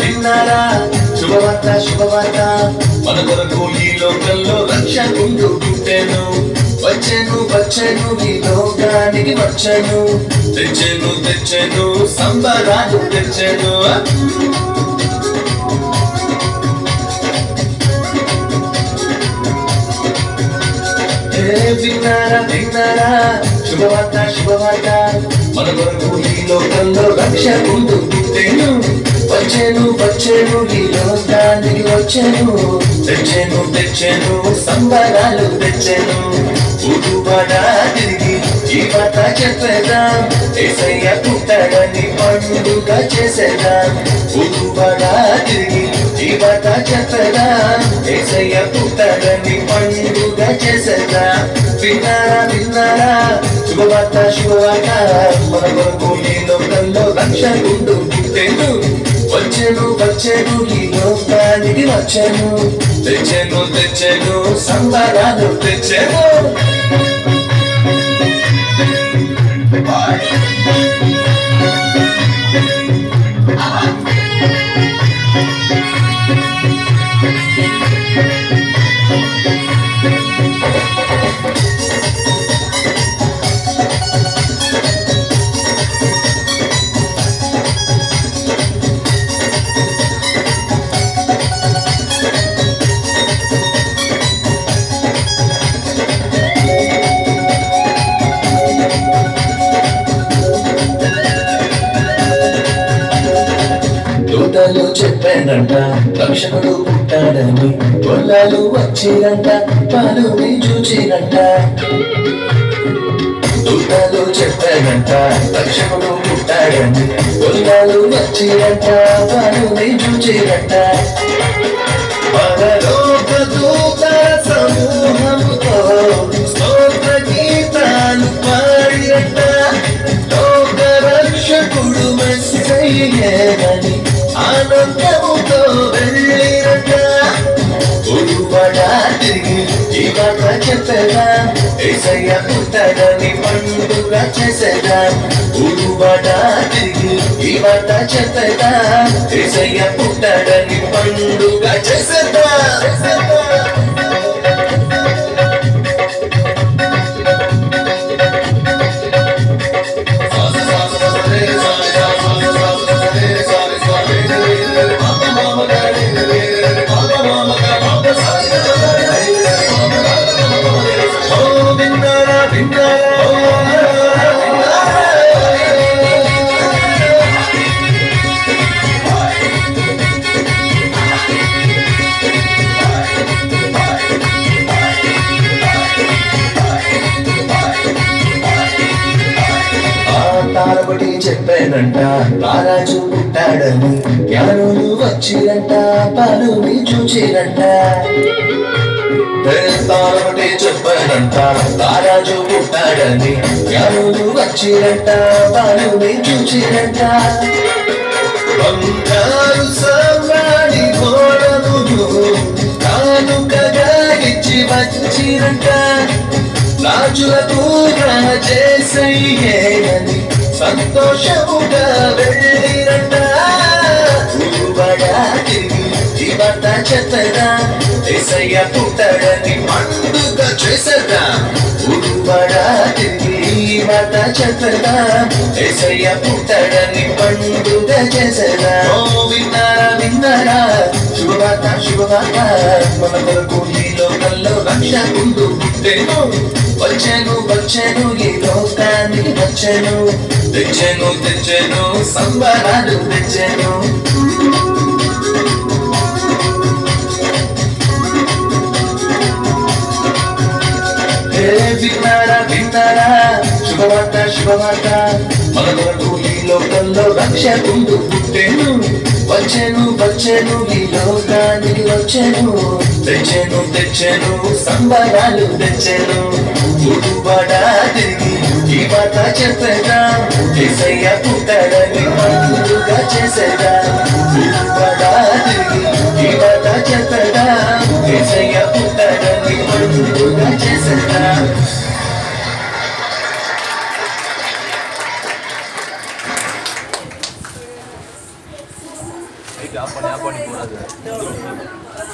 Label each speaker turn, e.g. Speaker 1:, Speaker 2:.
Speaker 1: విన్నారా శుభవార్త శుభవార్త మన కొరకు ఈ లోకంలో రక్షకుంటూ పుట్టెను వచ్చెను వచ్చెను ఈ లోకానికి వచ్చెను తెచ్చెను తెచ్చెను సంబరాలు తెచ్చెను విన్నారా విన్నారా శుభవార్త శుభవార్త మన కొరకు ఈ లోకంలో రక్షకుంటూ పుట్టెను వచ్చెను వచ్చెను ఈ లోకానికి వచ్చెను తెచ్చెను తెచ్చెను సంబరాలు తెచ్చెను ఊరువాడ తిరిగి ఈ వార్త చెప్పేదాం యేసయ్య పుట్టాడని పండుగ చేసేదాం ఊరువాడ తిరిగి ఈ వార్త చెప్పేదాం యేసయ్య పుట్టాడని పండుగ చేసేదాం విన్నారా విన్నారా శుభవార్త శుభవార్త మన కొరకు ఈ లోకంలో రక్షకుంటూ పుట్టెను వచ్చెను వచ్చెను ఈ లోకానికి వచ్చెను తెచ్చెను తెచ్చెను సంబరాలు తెచ్చెను చెప్పానంట రక్షకుడు పుట్టాడని గొల్లాలు వచ్చిరంట పాలుని చూచిరంట దూతలు చెప్పానంట రక్షకుడు పుట్టాడని గొల్లాలు వచ్చిరంట పాలుని చూచిరంట పరలోక దూతల సమూహముతో స్తోత్ర గీతాలు పాడిరంట లోక రక్షకుడు మెస్సయ్యేనని ఆనందముతో వెళ్ళిరంట ఊరువాడ తిరిగి ఈ వార్త చెప్పేదా యేసయ్య పుట్టాడని పండుగ చేసేదా ఊరువాడ తిరిగి ఈ వార్త చెప్పేదా యేసయ్య పుట్టాడని పండుగ చేసేదా తారబడి చెప్పానంట రారాజు పుట్టాడని జ్ఞానులు వచ్చిరంట పాలుని చూచిరంట తారబడి చెప్పానంట రారాజు పుట్టాడని జ్ఞానులు వచ్చిరంట పాలుని చూచిరంట బంగారు సామ్రాణి కోడలు కానుకగా ఇచ్చి వచ్చిరంట రాజులకు రాజేసయ్యేనని సంతోషముగా వెళ్ళిరంట ఊరువాడ తిరిగి ఈ వార్త చెప్పదా యేసయ్య పుట్టాడని పండుగ చేసేదా ఊరువాడ తిరిగి ఈ వార్త చెప్పదా యేసయ్య పుట్టాడని పండుగ చేసేదా విన్నారా విన్నారా శుభవార్త శుభవార్త మన కొరకు ఈ లోకంలో రక్షకుంటూ పుట్టెను వచ్చెను వచ్చెను ఈ లోకానికి వచ్చెను తెచ్చెను తెచ్చెను సంబరాలు తెచ్చెను విన్నారా విన్నారా శుభవార్త శుభవార్త మన కొరకు ఈ లోకంలో రక్షకుంటూ పుట్టెను వచ్చెను వచ్చెను ఈ లోకానికి వచ్చెను తెచ్చెను తెచ్చెను సంబరాలు తెచ్చెను ఊరువాడ తిరిగి ఈ వార్త చెప్పేదా యేసయ్య పుట్టాడని పండుగ చేసేదా ఊరువాడ తిరిగి ఈ వార్త చెప్పేదా యేసయ్య పుట్టాడని పండుగ చేసేదా
Speaker 2: क्या अपन बोला जाए